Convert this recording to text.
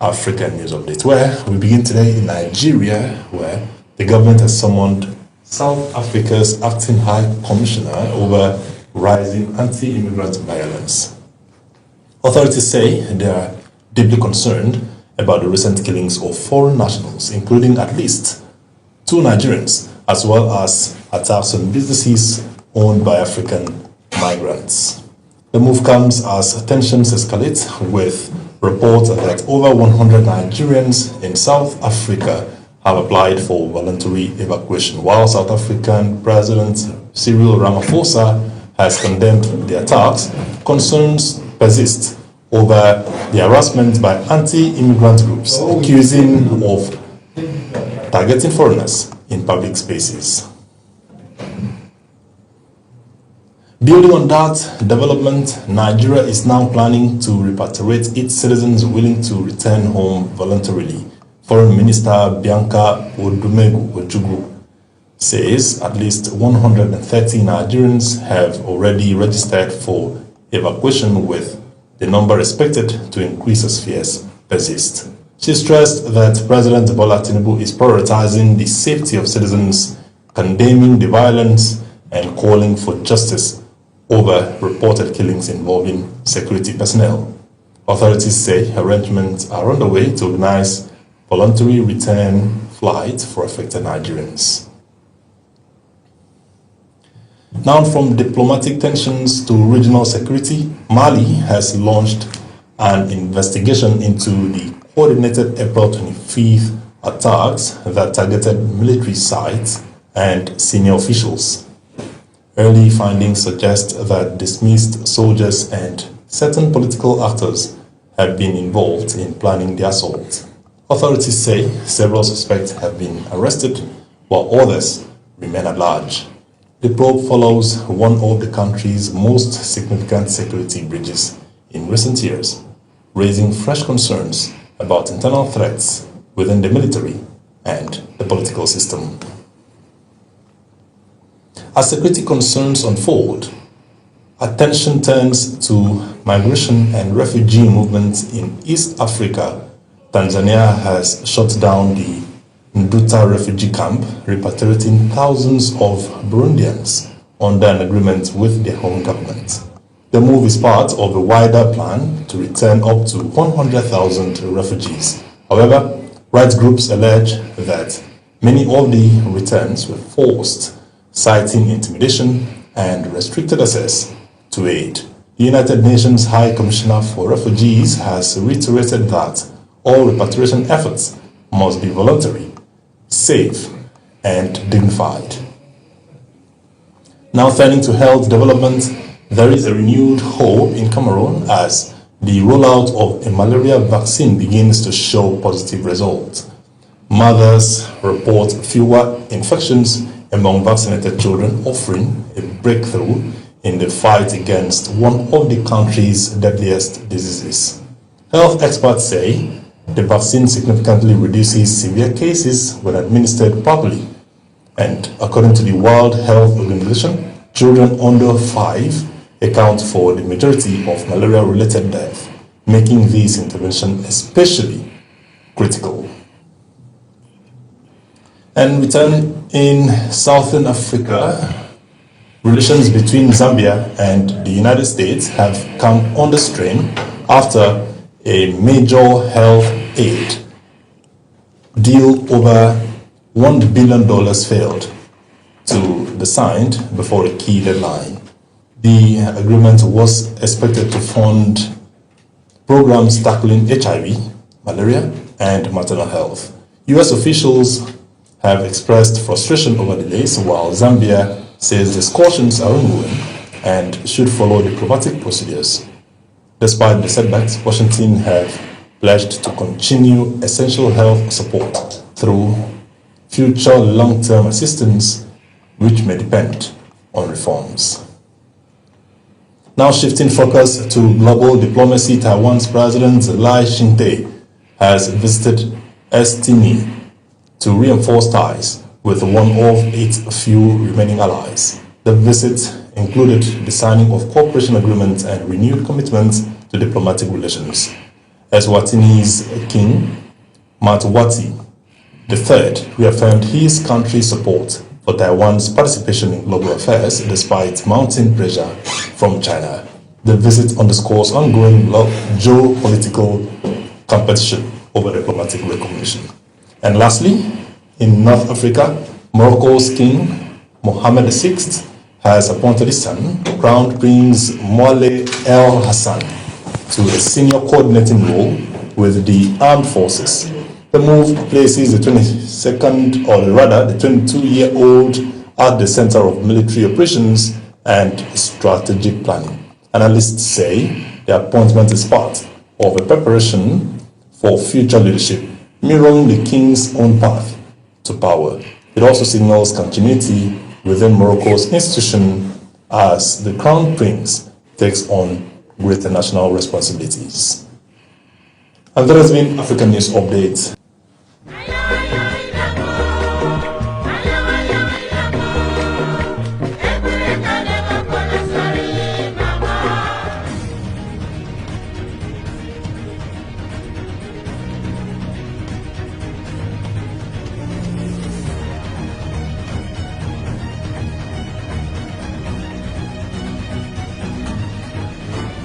African News Update, where we begin today in Nigeria, where the government has summoned South Africa's acting High Commissioner over rising anti-immigrant violence. Authorities say they are deeply concerned about the recent killings of foreign nationals, including at least 2 Nigerians, as well as attacks on businesses owned by African migrants. The move comes as tensions escalate, with reports that over 100 Nigerians in South Africa have applied for voluntary evacuation, while South African President Cyril Ramaphosa has condemned the attacks. Concerns persist over the harassment by anti-immigrant groups, accusing of targeting foreigners in public spaces. Building on that development, Nigeria is now planning to repatriate its citizens willing to return home voluntarily. Foreign Minister Bianca Odumegu Ojukwu says at least 130 Nigerians have already registered for evacuation, with the number expected to increase as fears persist. She stressed that President Bola Tinubu is prioritizing the safety of citizens, condemning the violence, and calling for justice over reported killings involving security personnel. Authorities say arrangements are underway to organize voluntary return flights for affected Nigerians. Now, from diplomatic tensions to regional security, Mali has launched an investigation into the coordinated April 25th attacks that targeted military sites and senior officials. Early findings suggest that dismissed soldiers and certain political actors have been involved in planning the assault. Authorities say several suspects have been arrested, while others remain at large. The probe follows one of the country's most significant security breaches in recent years, raising fresh concerns about internal threats within the military and the political system. As security concerns unfold, attention turns to migration and refugee movements in East Africa. Tanzania has shut down the Nduta refugee camp, repatriating thousands of Burundians under an agreement with their home government. The move is part of a wider plan to return up to 100,000 refugees. However, rights groups allege that many of the returns were forced, citing intimidation and restricted access to aid. The United Nations High Commissioner for Refugees has reiterated that all repatriation efforts must be voluntary, safe, and dignified. Now, turning to health development, there is a renewed hope in Cameroon as the rollout of a malaria vaccine begins to show positive results. Mothers report fewer infections among vaccinated children, offering a breakthrough in the fight against one of the country's deadliest diseases. Health experts say the vaccine significantly reduces severe cases when administered properly, and according to the World Health Organization, children under 5 account for the majority of malaria-related deaths, making this intervention especially critical. And return in Southern Africa, relations between Zambia and the United States have come under strain after a major health aid deal over $1 billion failed to be signed before a key deadline. The agreement was expected to fund programs tackling HIV, malaria, and maternal health. U.S. officials have expressed frustration over delays, while Zambia says discussions are ongoing and should follow diplomatic procedures. Despite the setbacks, Washington have pledged to continue essential health support through future long-term assistance, which may depend on reforms. Now, shifting focus to global diplomacy, Taiwan's President Lai Ching-te has visited Eswatini to reinforce ties with one of its few remaining allies. The visit included the signing of cooperation agreements and renewed commitments to diplomatic relations. Eswatini's King Matuwati III reaffirmed his country's support for Taiwan's participation in global affairs despite mounting pressure from China. The visit underscores ongoing geopolitical competition over diplomatic recognition. And lastly, in North Africa, Morocco's King Mohammed VI has appointed his son, Crown Prince Moulay El Hassan, to a senior coordinating role with the armed forces. The move places the 22-year-old at the center of military operations and strategic planning. Analysts say the appointment is part of a preparation for future leadership, mirroring the king's own path to power. It also signals continuity within Morocco's institution as the crown prince takes on greater national responsibilities. And that has been African News Update.